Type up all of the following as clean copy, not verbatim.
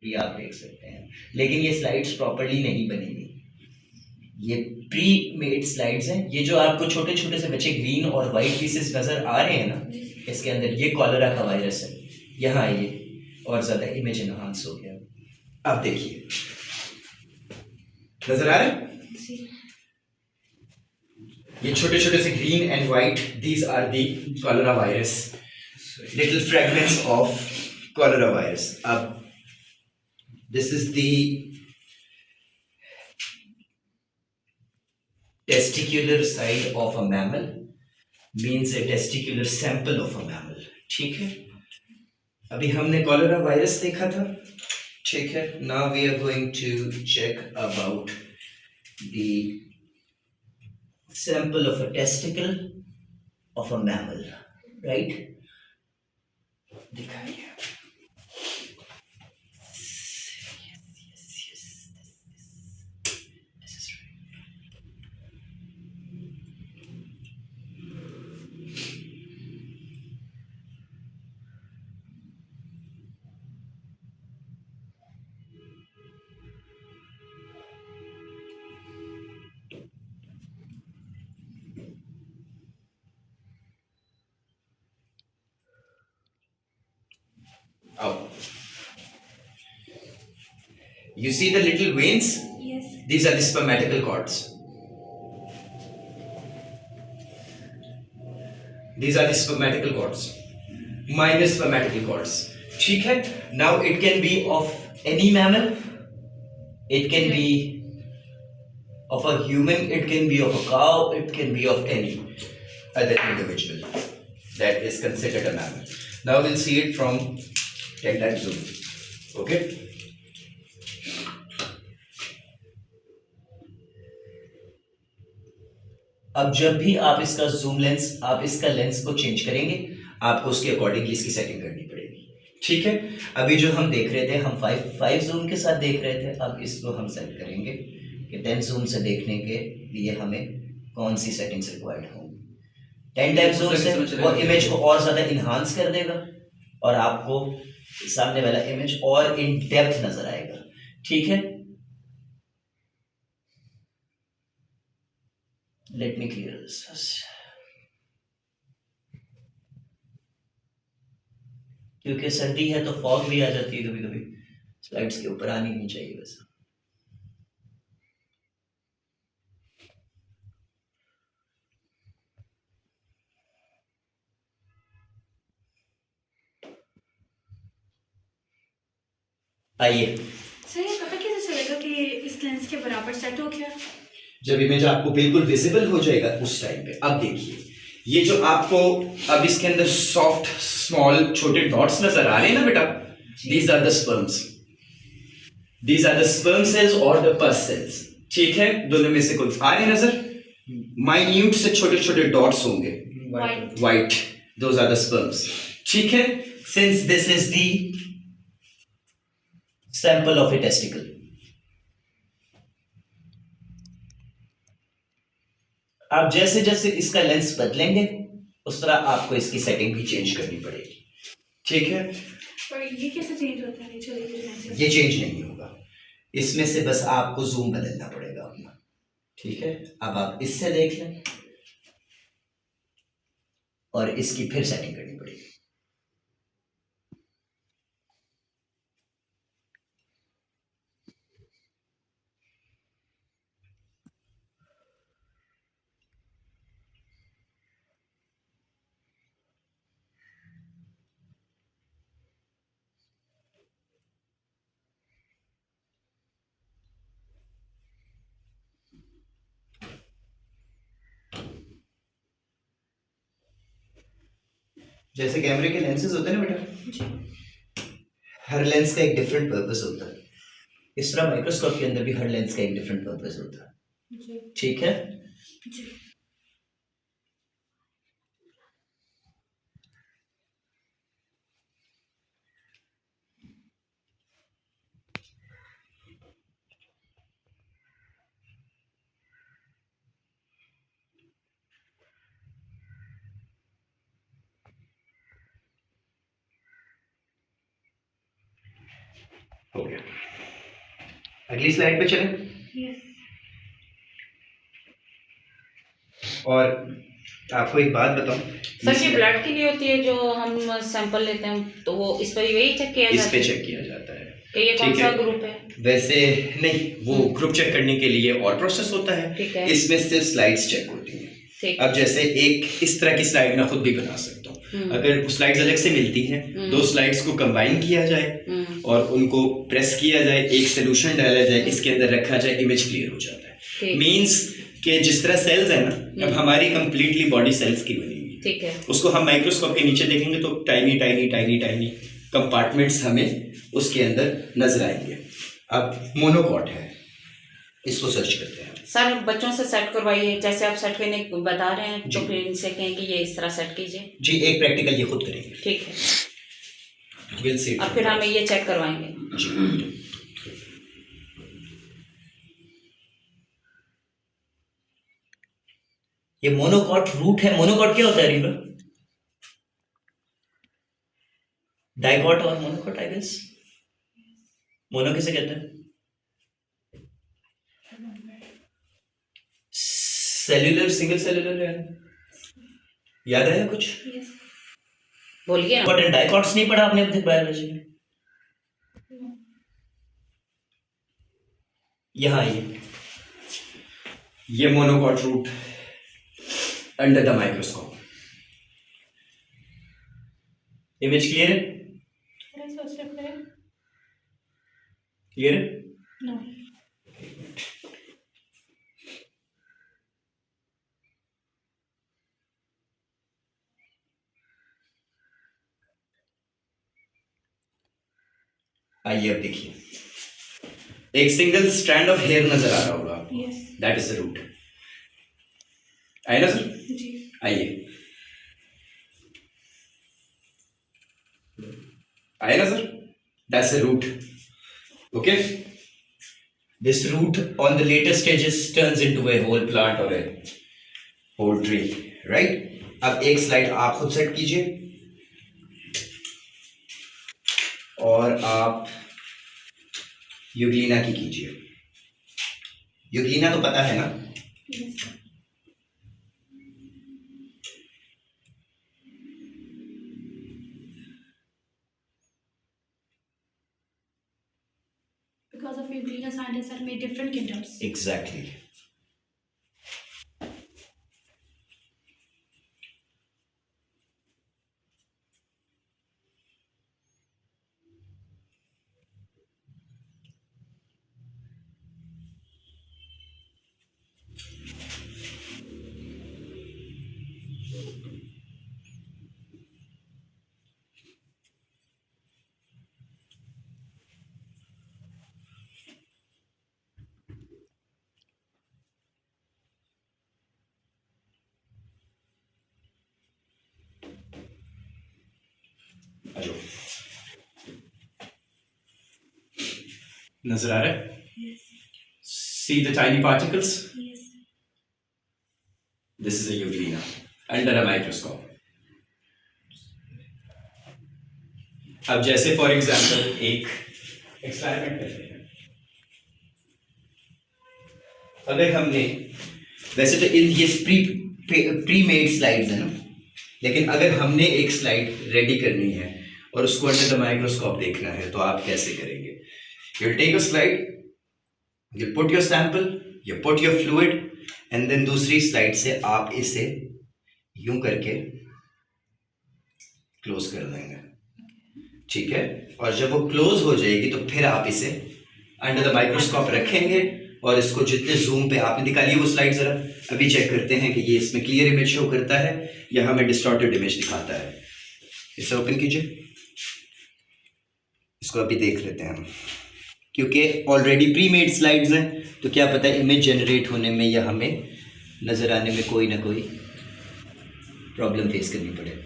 ये आप देख सकते हैं, लेकिन ये स्लाइड्स प्रॉपर्ली नहीं बनेगी। ये प्री मेड स्लाइड्स हैं। ये जो आपको छोटे छोटे से बच्चे ग्रीन और वाइट पीसेस नजर आ रहे हैं ना, इसके अंदर ये कॉलरा का वायरस है। यहाँ ये और ज्यादा इमेज एनहांस हो गया। अब देखिए, नजर आ रहे हैं ये छोटे छोटे से green and white, these are the cholera virus, little fragments of cholera virus. अब this is the testicular side of a mammal, means a testicular sample of a mammal। ठीक है, अभी हमने कॉलरा वायरस देखा था, ठीक है। Now we are going to check about the sample of a testicle of a mammal, right? दिखाइए। This is right. Oh, you see the little veins? Yes. These are the spermatical cords. These are the spermatical cords, minor spermatical cords। ठीक है। Now it can be of any mammal, it can be of a human, it can be of a cow, it can be of any other individual that is considered a mammal। Now we'll see it from 10 times zoom, okay? अब जब भी आप इसका zoom lens, आप इसका lens को change करेंगे, आपको उसके अकॉर्डिंगली इसकी सेटिंग करनी पड़ेगी। ठीक है, अभी जो हम देख रहे थे, हम 5 जूम के साथ देख रहे थे, अब इसको हम सेट करेंगे कि 10 जूम से देखने के लिए हमें कौन सी सेटिंग्स रिक्वायर्ड होंगी। 10 टाइप जूम से वो इमेज को और ज़्यादा इन्हांस कर देगा और आपको सामने वाला इमेज और इन डेप्थ नजर आएगा। ठीक है, let me clear this first, क्योंकि सर्दी है तो फॉग भी आ जाती है कभी कभी, स्लाइड्स के ऊपर आनी नहीं चाहिए वैसे। आइए, सर ये पता कैसे चलेगा कि इस लेंस के बराबर सेट हो गया? जब इमेज आपको बिल्कुल विजिबल हो जाएगा उस टाइम पे। अब देखिए, ये जो आपको अब इसके अंदर सॉफ्ट स्मॉल छोटे डॉट्स नजर आ रहे हैं ना बेटा, these are the sperms, these are the sperm cells और द पस सेल्स। ठीक है, दोनों में से कोई आ रहे नजर, माइन्यूट से छोटे छोटे डॉट्स होंगे, white, those are the sperms. ठीक है, since this is the sample of a testicle, आप जैसे जैसे इसका लेंस बदलेंगे उस तरह आपको इसकी सेटिंग भी चेंज करनी पड़ेगी। ठीक है, और ये कैसे चेंज होता है? ये चेंज नहीं होगा, इसमें से बस आपको जूम बदलना पड़ेगा अपना। ठीक है, अब आप इससे देख लें और इसकी फिर सेटिंग करनी पड़ेगी। जैसे कैमरे के लेंसेज होते हैं ना बेटा, हर लेंस का एक डिफरेंट पर्पस होता है, इस तरह माइक्रोस्कोप के अंदर भी हर लेंस का एक डिफरेंट पर्पस होता है। ठीक है, हो गया। अगली स्लाइड पे चलें। यस। और आपको एक बात बताऊं सर, ये ब्लड के लिए होती है जो हम सैंपल लेते हैं, तो वो इस पर यही चेक किया इस जाता पे है चेक किया जाता है कि ये कौन ठीक सा है। ग्रुप है? वैसे नहीं, वो ग्रुप चेक करने के लिए और प्रोसेस होता है, ठीक है। इसमें सिर्फ स्लाइड्स चेक होती हैं। ठीक। अब जैसे एक इस तरह की स्लाइड मैं खुद भी बना सकता हूँ। अगर स्लाइड्स अलग से मिलती हैं, दो स्लाइड्स को कंबाइन किया जाए और उनको प्रेस किया जाए, एक सोल्यूशन डाला जाए, इसके अंदर रखा जाए, इमेज क्लियर हो जाता है। मींस कि जिस तरह सेल्स है ना, अब हमारी कंप्लीटली बॉडी सेल्स की बनी हुई है, ठीक है, उसको हम माइक्रोस्कोप के नीचे देखेंगे तो tiny tiny tiny tiny compartments हमें उसके अंदर नजर आएंगे। अब मोनोकॉट है, इसको सर्च करते हैं। सर, बच्चों से सेट करवाइए, जैसे आप सेट करने बता रहे हैं तो फिर इनसे कहें कि ये इस तरह सेट कीजिए। जी, एक प्रैक्टिकल ये खुद करेंगे। ठीक है, विल सी। और फिर हम ये चेक करवाएंगे जी। ये मोनोकॉट रूट है। मोनोकॉट क्या होता है रीबा? डाइकॉट और मोनोकॉट आई गेस। मोनो किसे कहते हैं? सेल्यूलर, सिंगल सेल्यूलर है, याद आया कुछ? यस। बोलिए ना। इंपॉर्टेंट डाइकॉट्स नहीं पढ़ा आपने अपने बायोलॉजी में? यहाँ ये monocot root under the microscope. Image clear है? थोड़ा सा स्टेप करें। क्लियर है? नो। आइए अब देखिए, एक सिंगल स्ट्रैंड ऑफ हेयर नजर आ रहा होगा आपको। Yes. That is the root. आए ना सर? जी। आइए, आए ना sir? That's the root. Okay, this root on the later stages turns into a whole plant or a whole tree, right? अब एक स्लाइड आप खुद सेट कीजिए और आप यूग्लिना की कीजिए। यूग्लिना तो पता है ना? Yes. Because of Euglena, scientists have made different kingdoms. Exactly. नजर आ रहा है? Yes. See the tiny particles? Yes. This is a euglena under a microscope. अब जैसे फॉर एग्जाम्पल एक एक्सपेरिमेंट करते हैं। अगर हमने, वैसे तो इन ये प्री मेड स्लाइड्स है ना, लेकिन अगर हमने एक स्लाइड रेडी करनी है और उसको अंडर द माइक्रोस्कोप देखना है तो आप कैसे करेंगे? You take a slide, you put your sample, you put your fluid, and then दूसरी स्लाइड से आप इसे यूं करके क्लोज कर देंगे, ठीक है? और जब वो क्लोज हो जाएगी तो फिर आप इसे अंडर द माइक्रोस्कोप रखेंगे और इसको जितने जूम पे आपने निकालिए वो स्लाइड, जरा अभी चेक करते हैं कि ये इसमें क्लियर इमेज शो करता है या हमें डिस्टॉर्टेड इमेज दिखाता है। इसे ओपन कीजिए, इसको अभी देख लेते हैं हम, क्योंकि ऑलरेडी प्री मेड स्लाइड्स हैं तो क्या पता इमेज जनरेट होने में या हमें नजर आने में कोई ना कोई प्रॉब्लम फेस करनी पड़े।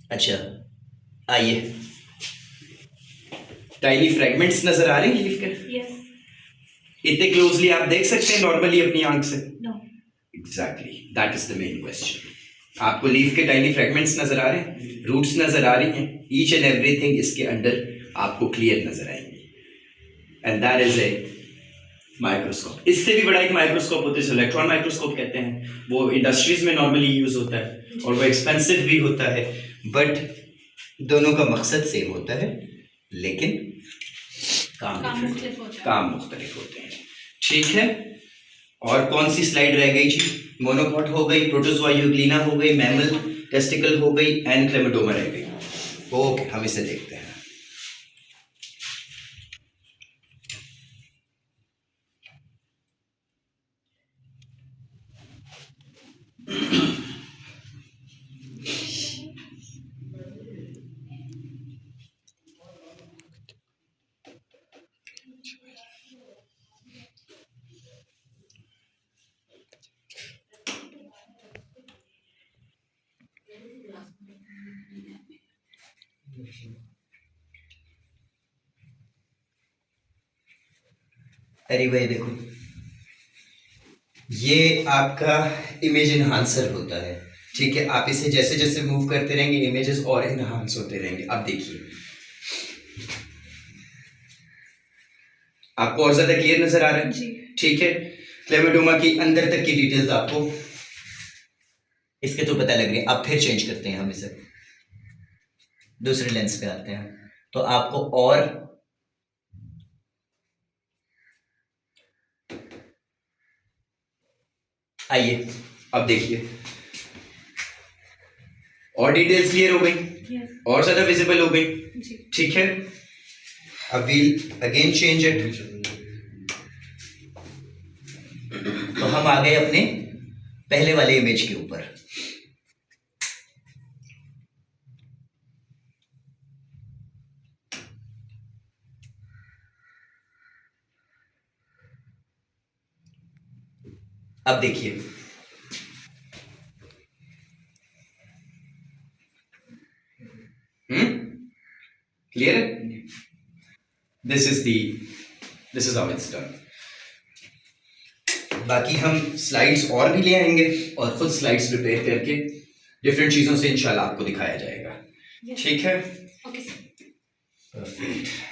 अच्छा, आइए। टाइनी फ्रेगमेंट्स नजर आ रहे हैं लीफ के? यस। इतने क्लोजली आप देख सकते हैं नॉर्मली अपनी आंख से? No. Exactly, that is the main question. आपको लीफ के टाइनी फ्रेगमेंट्स नजर आ रहे हैं, रूट्स नजर आ रही हैं, ईच एंड एवरीथिंग इसके अंदर आपको क्लियर नजर आएंगी, and that is a microscope. इससे भी बड़ा एक माइक्रोस्कोप होता है जिसे इलेक्ट्रॉन माइक्रोस्कोप कहते हैं, वो इंडस्ट्रीज में नॉर्मली यूज होता है और वो एक्सपेंसिव भी होता है, बट दोनों का मकसद सेम होता है, लेकिन काम different मुख्तलिफ होता है। काम मुख्तलिफ होते हैं। ठीक है, और कौन सी स्लाइड रह गई जी? मोनोकॉट हो गई, प्रोटोजोआ यूग्लिना हो गई, मैमल टेस्टिकल हो गई, एंड क्लेमाटोमा रह गई। ओके, हम इसे देखते हैं। अरे भाई देखो, ये आपका इमेज इन्हांसर होता है। ठीक है, आप इसे जैसे जैसे मूव करते रहेंगे इमेजेस और इन्हांस होते रहेंगे। अब देखिए, आपको और ज्यादा क्लियर नजर आ रहा है? जी। ठीक है, क्लेमाटोमा की अंदर तक की डिटेल्स आपको इसके तो पता लग रही है। अब फिर चेंज करते हैं हम इसे, दूसरे लेंस पे आते हैं, तो आपको और आइए। अब देखिए, और डिटेल्स क्लियर हो गई, यस। और ज्यादा विजिबल हो गई। जी। ठीक है, अब वील अगेन चेंज इट। तो हम आ गए अपने पहले वाले इमेज के ऊपर। अब देखिए, क्लियर है? This is how it's done. बाकी हम स्लाइड्स और भी ले आएंगे और खुद स्लाइड्स प्रिपेयर करके डिफरेंट चीजों से इंशाल्लाह आपको दिखाया जाएगा। Yes. ठीक है, ओके सर। परफेक्ट।